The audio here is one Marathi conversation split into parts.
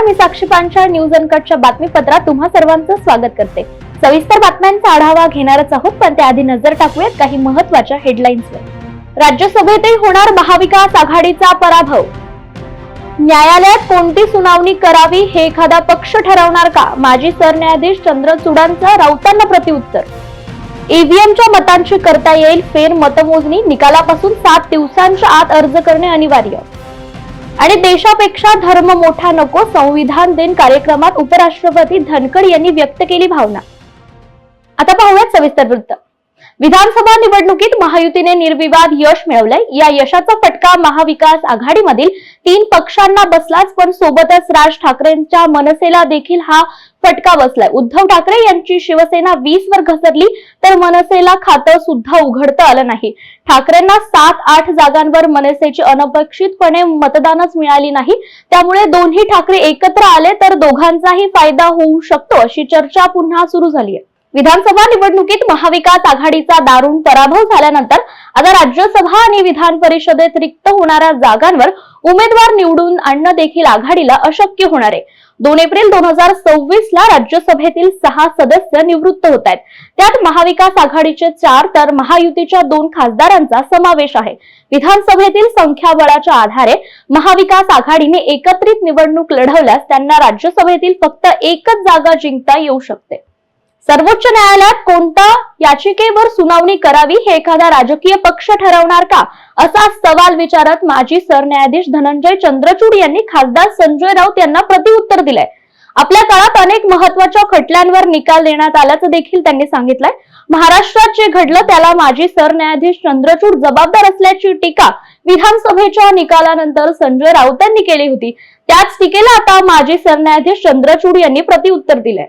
मी साक्षी पांचाळ न्यूज अनकटच्या बातमीपत्रात तुम्हा सर्वांचं स्वागत करते। सविस्तर बातम्यांचा आढावा घेणारच आहोत, पण त्याआधी नजर टाकूयात काही महत्त्वाच्या हेडलाईन्सवर। राज्यसभेतही होणार महाविकास आघाडीचा पराभव। न्यायालयात कोणती सुनावणी करावी हे एखादा पक्ष ठरवणार का? माजी सरन्यायाधीश चंद्रचूडांचा राऊतांना प्रत्युत्तर। ईव्हीएमच्या मतांची करता येईल फेर मतमोजणी, निकालापासून 7 दिवसांच्या आत अर्ज करणे अनिवार्य। आणि देशापेक्षा धर्म मोठा नको, संविधान दिन कार्यक्रमात उपराष्ट्रपती धनखड यांनी व्यक्त केली भावना। आता पाहूयात सविस्तर वृत्त। विधानसभा निवडणुकीत महायुतीने निर्विवाद यश मिळवलंय। या यशाचा फटका महाविकास आघाडीमधील 3 पक्षांना बसलाच, पण सोबतच राज ठाकरेंच्या मनसेला देखील हा फटका बसलाय। उद्धव ठाकरे यांची शिवसेना 20 वर घसरली, तर मनसेला खातं सुद्धा उघडता आलं नाही। ठाकरेंना 7-8 जागांवर मनसेची अनपेक्षितपणे मतदानच मिळाली नाही, त्यामुळे दोन्ही ठाकरे एकत्र आले तर दोघांचाही फायदा होऊ शकतो, अशी चर्चा पुन्हा सुरू झाली आहे। विधानसभा निवडणुकीत महाविकास आघाडीचा दारुण पराभव झाल्यानंतर आता राज्यसभा आणि विधान परिषदेत रिक्त होणाऱ्या जागांवर उमेदवार निवडून आणणं देखील आघाडीला अशक्य होणार आहे। 2 एप्रिल 2026 ला राज्यसभेतील 6 सदस्य निवृत्त होत आहेत। त्यात महाविकास आघाडीचे 4 तर महायुतीच्या 2 खासदारांचा समावेश आहे। विधानसभेतील संख्याबळाच्या आधारे महाविकास आघाडीने एकत्रित निवडणूक लढवल्यास त्यांना राज्यसभेतील फक्त एकच जागा जिंकता येऊ शकते। सर्वोच्च न्यायालयात कोणत्या याचिकेवर सुनावणी करावी हे एखादा राजकीय पक्ष ठरवणार का, असा सवाल विचारत माजी सरन्यायाधीश धनंजय चंद्रचूड यांनी खासदार संजय राऊत यांना प्रत्युत्तर दिलंय। आपल्या काळात अनेक महत्त्वाच्या खटल्यांवर निकाल देण्यात आल्याचं देखील त्यांनी सांगितलंय। महाराष्ट्रात जे घडलं त्याला माजी सरन्यायाधीश चंद्रचूड जबाबदार असल्याची टीका विधानसभेच्या निकालानंतर संजय राऊत यांनी केली होती। त्याच टीकेला आता माजी सरन्यायाधीश चंद्रचूड यांनी प्रत्युत्तर दिलंय।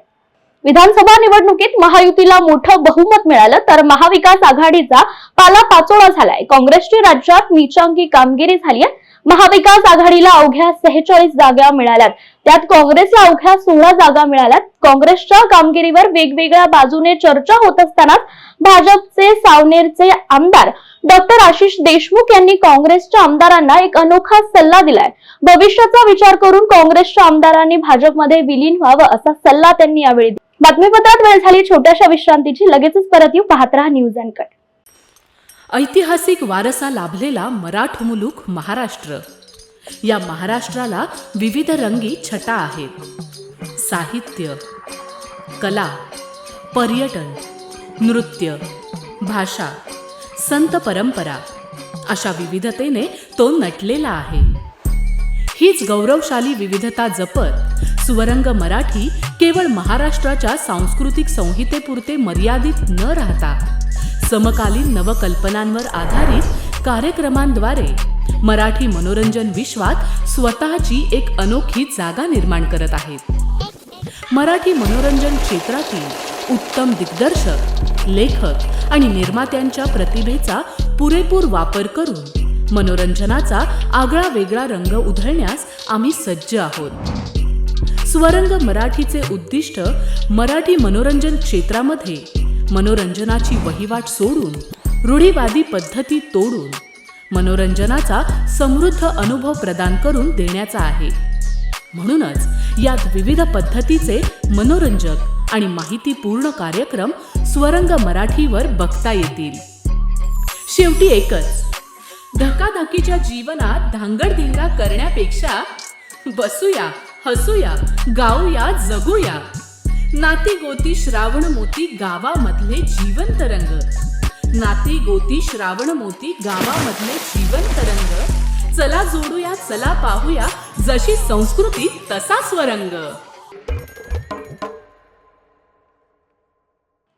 विधानसभा निवडणुकीत महायुतीला मोठं बहुमत मिळालं, तर महाविकास आघाडीचा पालापाचोळा झालाय। काँग्रेसची राज्यात नीचांकी कामगिरी झाली आहे। महाविकास आघाडीला अवघ्या 46 जागा मिळाल्यात, त्यात काँग्रेसला अवघ्या 16 जागा मिळाल्यात। काँग्रेसच्या कामगिरीवर वेगवेगळ्या बाजूने चर्चा होत असतानाच भाजपचे सावनेरचे आमदार डॉक्टर आशिष देशमुख यांनी काँग्रेसच्या आमदारांना एक अनोखा सल्ला दिलाय। भविष्याचा विचार करून काँग्रेसच्या आमदारांनी भाजपमध्ये विलीन व्हावं, असा सल्ला त्यांनी यावेळी दिला। बातमीपत्रात वेळ झाली छोट्याशा विश्रांतीची, लगेचच परत येऊ, पाहत रहा न्यूज अनकट। ऐतिहासिक वारसा लाभलेला मराठ मुलूक महाराष्ट्र। या महाराष्ट्राला विविध रंगी छटा आहेत। साहित्य, कला, पर्यटन, नृत्य, भाषा, संत परंपरा अशा विविधतेने तो नटलेला आहे। हीच गौरवशाली विविधता जपत सुवरंग मराठी केवळ महाराष्ट्राच्या सांस्कृतिक संहितेपुरते मर्यादित न राहता समकालीन नवकल्पनांवर आधारित कार्यक्रमांद्वारे मराठी मनोरंजन विश्वात स्वतःची एक अनोखी जागा निर्माण करत आहेत। मराठी मनोरंजन क्षेत्रातील उत्तम दिग्दर्शक, लेखक आणि निर्मात्यांच्या प्रतिभेचा पुरेपूर वापर करून मनोरंजनाचा आगळा वेगळा रंग उधळण्यास आम्ही सज्ज आहोत। स्वरंग मराठीचे उद्दिष्ट मराठी मनोरंजन क्षेत्रामध्ये मनोरंजनाची वहिवाट सोडून, रूढीवादी पद्धती तोडून मनोरंजनाचा समृद्ध अनुभव प्रदान करून देण्याचा आहे। म्हणूनच यात विविध पद्धतीचे मनोरंजक आणि माहितीपूर्ण कार्यक्रम स्वरंग मराठीवर बघता येतील। शेवटी एकच, धकाधकीच्या जीवनात धांगडधिंगा करण्यापेक्षा बसूया, हसूया, गाऊया, जगूया। नाती गोती श्रावण मोती गावामधले जीवंत रंग। नाती गोती श्रावण मोती गावामधले जीवंत रंग। चला जोडूया, चला पाहूया, जशी संस्कृती तसा स्वरंग।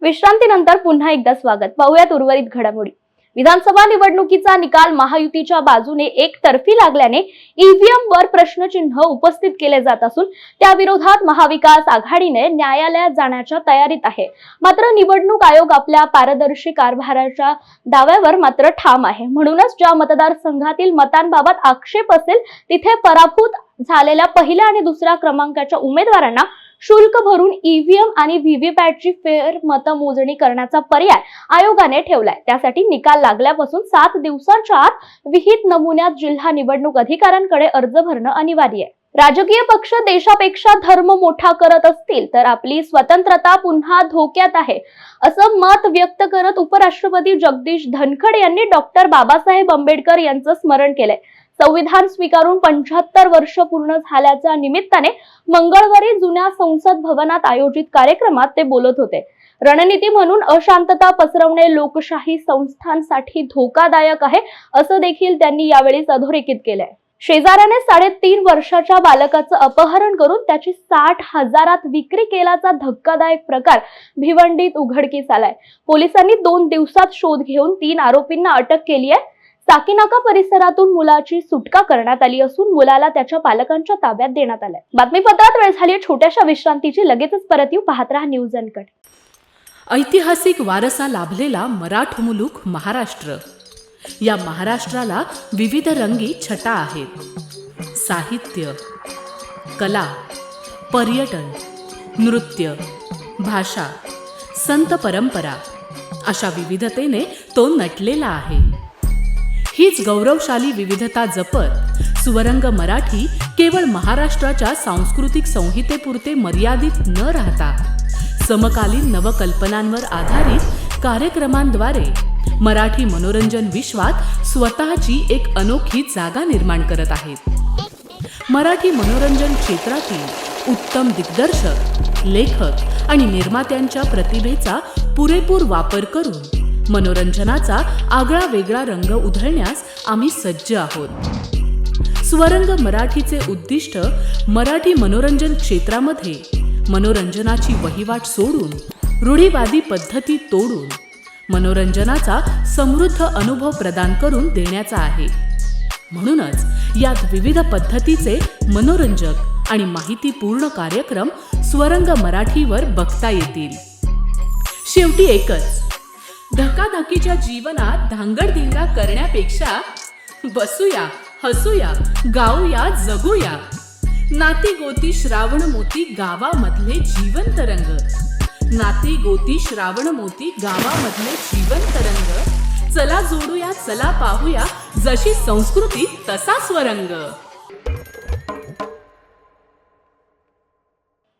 विश्रांतीनंतर पुन्हा एकदा स्वागत। पाहूयात उर्वरित घडामोडी। विधानसभा निवडणुकीचा निकाल महायुतीच्या बाजूने एकतर्फी लागल्याने ईव्हीएम वर प्रश्नचिन्ह उपस्थित केले जात असून त्याविरोधात महाविकास आघाडीने न्यायालयात जाण्याच्या तयारीत आहे। मात्र निवडणूक आयोग आपल्या पारदर्शी कारभाराच्या दाव्यावर मात्र ठाम आहे। म्हणूनच ज्या मतदारसंघातील मतांबाबत आक्षेप असेल तिथे पराभूत झालेल्या पहिल्या आणि दुसऱ्या क्रमांकाच्या उमेदवारांना शुल्क भरून ईव्हीएम आणि व्हीव्हीपॅटची फेर मतमोजणी करण्याचा पर्याय आयोगाने ठेवलाय। त्यासाठी निकाल लागल्यापासून 7 दिवसांच्या आत विहित नमुन्यात जिल्हा निवडणूक अधिकाऱ्यांकडे अर्ज भरणं अनिवार्य आहे। राजकीय पक्ष देशापेक्षा धर्म मोठा करत असतील तर आपली स्वतंत्रता पुन्हा धोक्यात आहे, असं मत व्यक्त करत उपराष्ट्रपती जगदीश धनखड यांनी डॉक्टर बाबासाहेब आंबेडकर यांचं स्मरण केलंय. संविधान स्वीकारून 75 वर्ष पूर्ण झाल्याच्या निमित्ताने मंगळवारी जुन्या संसद भवनात आयोजित कार्यक्रमात ते बोलत होते. रणनीती म्हणून अशांतता पसरवणे लोकशाही संस्थांसाठी धोकादायक आहे, असं देखील त्यांनी यावेळी अधोरेखित केलंय. शेजाऱ्याने 3.5 वर्षाच्या बालकाचं अपहरण करून त्याची 60,000त विक्री केल्याचा धक्कादायक प्रकार भिवंडीत उघडकीस आलाय. पोलिसांनी 2 दिवसात शोध घेऊन 3 आरोपींना अटक केली आहे. साकीनाका परिसरातून मुलाची सुटका करण्यात आली असून मुलाला त्याच्या पालकांच्या ताब्यात देण्यात आलंय. बातमीपत्रात वेळ झाली छोट्याशा विश्रांतीची. लगेचच परत येऊ. पाहत रहा न्यूज अनकट. ऐतिहासिक वारसा लाभलेला मराठ मुलूक महाराष्ट्र. या महाराष्ट्राला विविध रंगी छटा आहेत. साहित्य, कला, पर्यटन, नृत्य, भाषा, संत परंपरा अशा विविधतेने तो नटलेला आहे. हीच गौरवशाली विविधता जपत सुवरंग मराठी केवळ महाराष्ट्राच्या सांस्कृतिक संहितेपुरते मर्यादित न राहता समकालीन नवकल्पनांवर आधारित कार्यक्रमांद्वारे मराठी मनोरंजन विश्वात स्वतःची एक अनोखी जागा निर्माण करत आहेत. मराठी मनोरंजन क्षेत्रातील उत्तम दिग्दर्शक, लेखक आणि निर्मात्यांच्या प्रतिभेचा पुरेपूर वापर करून मनोरंजनाचा आगळा वेगळा रंग उधळण्यास आम्ही सज्ज आहोत. स्वरंग मराठीचे उद्दिष्ट मराठी मनोरंजन क्षेत्रामध्ये मनोरंजनाची वहिवाट सोडून, रूढीवादी पद्धती तोडून मनोरंजनाचा समृद्ध अनुभव प्रदान करून देण्याचा आहे. म्हणूनच यात विविध पद्धतीचे मनोरंजक आणि माहितीपूर्ण कार्यक्रम स्वरंग मराठीवर बघता येतील. शेवटी एकच, धकाधकीच्या जीवनात धांगडधिंगा करण्यापेक्षा बसूया, हसूया, गाऊया, जगूया. नाती गोती श्रावण मोती गावामधले जिवंत रंग. नाती गोती श्रावण मोती गावामधले जिवंत रंग. चला जोडूया, चला पाहूया, जशी संस्कृती तसा स्वरंग.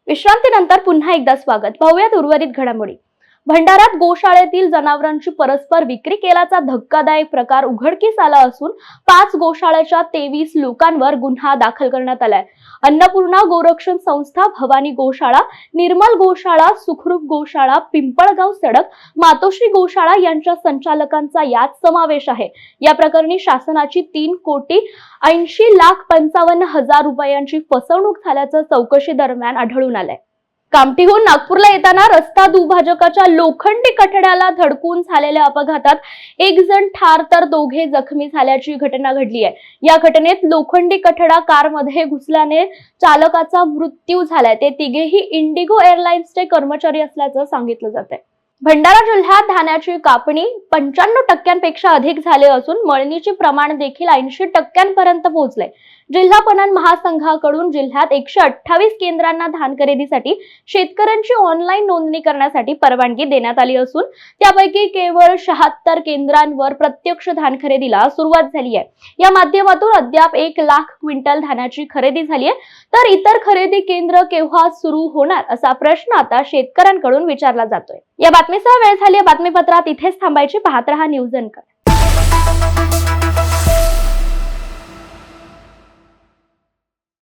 विश्रांतीनंतर पुन्हा एकदा स्वागत. पाहूयात उर्वरित घडामोडी. भंडाऱ्यात गोशाळेतील जनावरांची परस्पर विक्री केल्याचा धक्कादायक प्रकार उघडकीस आला असून 5 गोशाळेच्या 23 लोकांवर गुन्हा दाखल करण्यात आलाय. अन्नपूर्णा गोरक्षण संस्था, भवानी गोशाळा, निर्मल गोशाळा, सुखरूप गोशाळा, पिंपळगाव सडक, मातोश्री गोशाळा यांच्या संचालकांचा यात समावेश आहे. या प्रकरणी शासनाची 3,80,55,000 रुपयांची फसवणूक झाल्याचं चौकशी दरम्यान आढळून आलंय. कामठीहून नागपूरला येताना रस्ता दुभाजकाच्या लोखंडी कठड्याला धडकून झालेल्या अपघातात 1 जण ठार तर 2 जखमी झाल्याची घटना घडली आहे. या घटनेत लोखंडी कठडा कारमध्ये घुसल्याने चालकाचा मृत्यू झालाय. ते तिघेही इंडिगो एअरलाइन्सचे कर्मचारी असल्याचं सांगितलं जातंय. भंडारा जिल्ह्यात धान्याची कापणी 95% अधिक झाले असून मळणीचे प्रमाण देखील 80% पोहोचले. जिल्हा पणन महासंघाकडून जिल्ह्यात 128 केंद्रांना धान खरेदीसाठी शेतकऱ्यांची ऑनलाईन नोंदणी करण्यासाठी परवानगी देण्यात आली असून त्यापैकी केवळ 76 केंद्रांवर प्रत्यक्ष धान खरेदीला सुरुवात झाली आहे. या माध्यमातून अद्याप 1 लाख क्विंटल धानाची खरेदी झाली आहे. तर इतर खरेदी केंद्र केव्हा सुरू होणार असा प्रश्न आता शेतकऱ्यांकडून विचारला जातोय. या बातमीसह वेळ झाली. बातमीपत्रात इथेच थांबायची. पाहत रहा न्यूज अनकट.